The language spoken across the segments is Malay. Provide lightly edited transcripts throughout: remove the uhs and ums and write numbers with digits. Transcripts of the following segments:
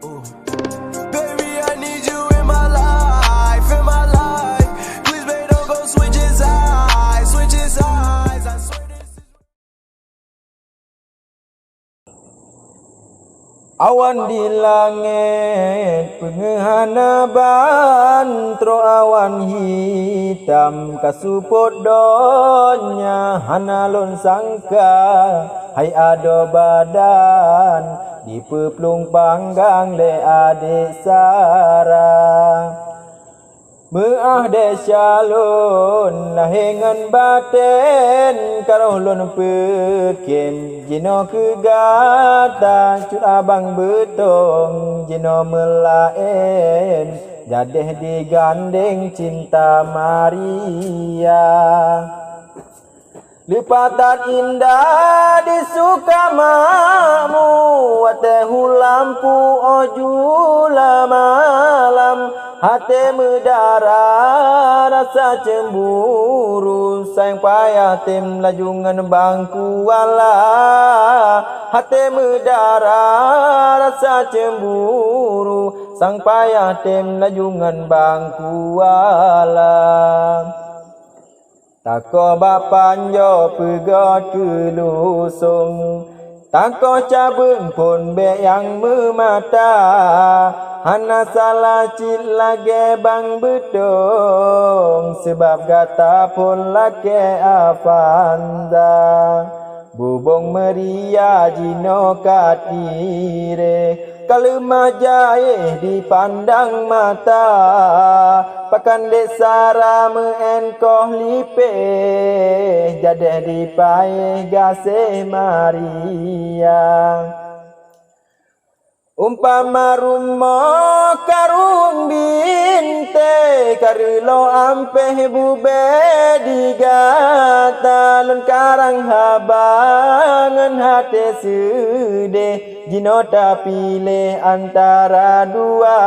Ooh. Baby, I need you in my life, in my life. Please, babe, don't go switching sides, switching sides. I swear this is... Awan di langit penghanaban tro awan hitam kasuput donya hanalun sangka hai ado badan di peplung panggang le adik sarang Meah de syalun lahengan baten karoh lun pekem jino kegata cut abang betong jino melaen jadeh digandeng cinta Maria Lipatan indah di suka makmu watehu lampu ojula malam hati mudara rasa cemburu sayang payah tim lajungan bangku wala hati mudara rasa cemburu sang payah tim lajungan bangku wala Tako bapanjo pegot kelusung Tako cabung pun be yang memata Hana salah cit lage bang bedong Sebab gata pun lage afanza Bubong meria jino katire Kalemah jaih dipandang mata Pakan desara meenkoh lipe Jadeh dipaih gasih Maria Umpama rumah karung binte Karilo ampeh bube digata Lun karang habangan hati sedih Jino tak pilih antara dua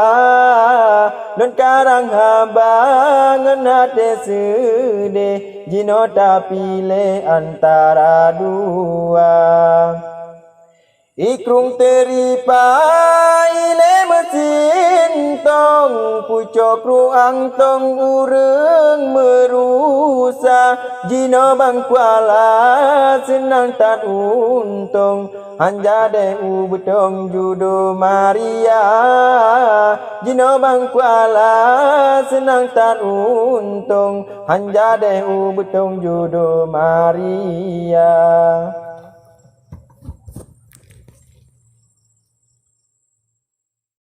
Lun karang habangan hati sedih Jino tak pilih antara dua Ikrung teripai le mesin tong Pucok ruang tong ureng merusa Jino bang kuala senang tak untung Hanjade u betong judo Maria Jino bang kuala senang tak untung Hanjade u betong judo Maria